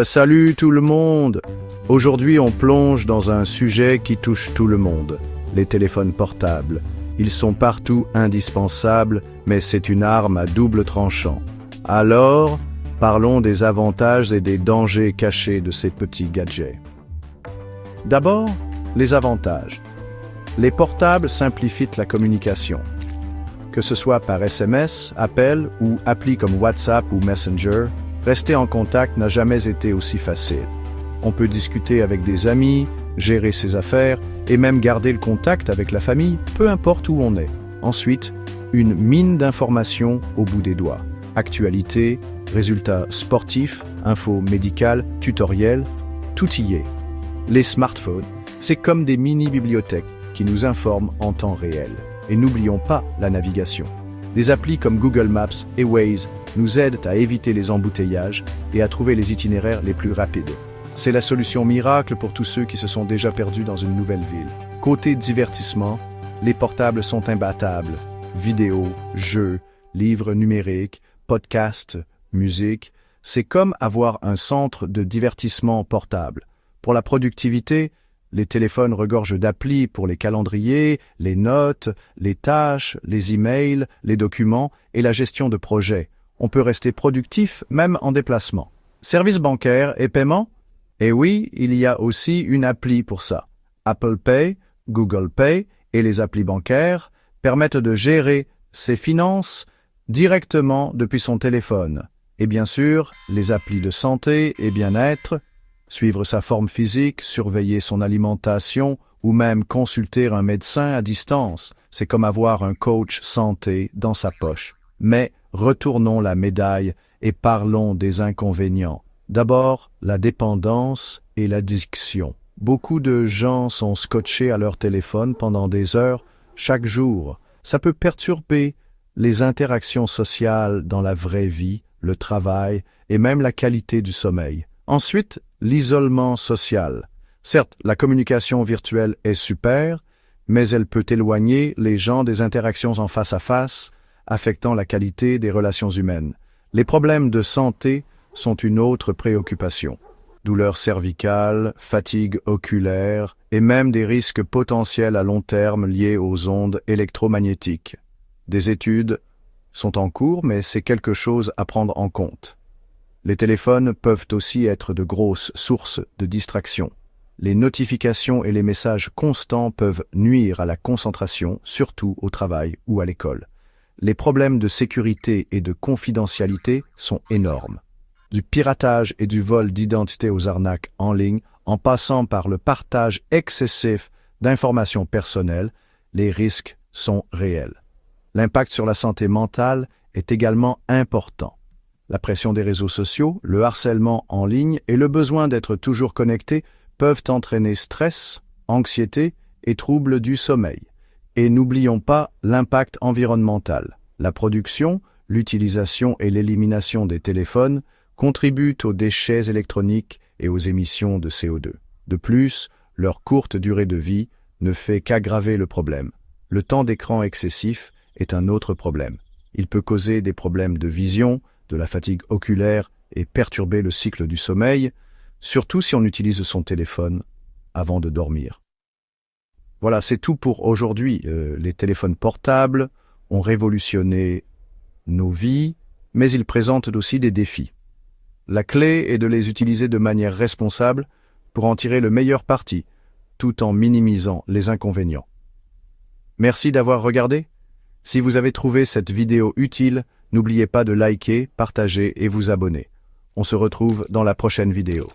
Salut tout le monde! Aujourd'hui, on plonge dans un sujet qui touche tout le monde, les téléphones portables. Ils sont partout indispensables, mais c'est une arme à double tranchant. Alors, parlons des avantages et des dangers cachés de ces petits gadgets. D'abord, les avantages. Les portables simplifient la communication. Que ce soit par SMS, appel ou applis comme WhatsApp ou Messenger, rester en contact n'a jamais été aussi facile. On peut discuter avec des amis, gérer ses affaires et même garder le contact avec la famille, peu importe où on est. Ensuite, une mine d'informations au bout des doigts. Actualité, résultats sportifs, infos médicales, tutoriels, tout y est. Les smartphones, c'est comme des mini-bibliothèques qui nous informent en temps réel. Et n'oublions pas la navigation. Des applis comme Google Maps et Waze nous aident à éviter les embouteillages et à trouver les itinéraires les plus rapides. C'est la solution miracle pour tous ceux qui se sont déjà perdus dans une nouvelle ville. Côté divertissement, les portables sont imbattables. Vidéos, jeux, livres numériques, podcasts, musique, c'est comme avoir un centre de divertissement portable. Pour la productivité, les téléphones regorgent d'applis pour les calendriers, les notes, les tâches, les emails, les documents et la gestion de projets. On peut rester productif même en déplacement. Services bancaires et paiements? Eh oui, il y a aussi une appli pour ça. Apple Pay, Google Pay et les applis bancaires permettent de gérer ses finances directement depuis son téléphone. Et bien sûr, les applis de santé et bien-être, suivre sa forme physique, surveiller son alimentation ou même consulter un médecin à distance. C'est comme avoir un coach santé dans sa poche. Mais retournons la médaille et parlons des inconvénients. D'abord, la dépendance et l'addiction. Beaucoup de gens sont scotchés à leur téléphone pendant des heures chaque jour. Ça peut perturber les interactions sociales dans la vraie vie, le travail et même la qualité du sommeil. Ensuite, l'isolement social. Certes, la communication virtuelle est super, mais elle peut éloigner les gens des interactions en face à face, affectant la qualité des relations humaines. Les problèmes de santé sont une autre préoccupation. Douleurs cervicales, fatigue oculaire et même des risques potentiels à long terme liés aux ondes électromagnétiques. Des études sont en cours, mais c'est quelque chose à prendre en compte. Les téléphones peuvent aussi être de grosses sources de distraction. Les notifications et les messages constants peuvent nuire à la concentration, surtout au travail ou à l'école. Les problèmes de sécurité et de confidentialité sont énormes. Du piratage et du vol d'identité aux arnaques en ligne, en passant par le partage excessif d'informations personnelles, les risques sont réels. L'impact sur la santé mentale est également important. La pression des réseaux sociaux, le harcèlement en ligne et le besoin d'être toujours connecté peuvent entraîner stress, anxiété et troubles du sommeil. Et n'oublions pas l'impact environnemental. La production, l'utilisation et l'élimination des téléphones contribuent aux déchets électroniques et aux émissions de CO2. De plus, leur courte durée de vie ne fait qu'aggraver le problème. Le temps d'écran excessif est un autre problème. Il peut causer des problèmes de vision, de la fatigue oculaire et perturber le cycle du sommeil, surtout si on utilise son téléphone avant de dormir. Voilà, c'est tout pour aujourd'hui. Les téléphones portables ont révolutionné nos vies, mais ils présentent aussi des défis. La clé est de les utiliser de manière responsable pour en tirer le meilleur parti, tout en minimisant les inconvénients. Merci d'avoir regardé. Si vous avez trouvé cette vidéo utile, n'oubliez pas de liker, partager et vous abonner. On se retrouve dans la prochaine vidéo.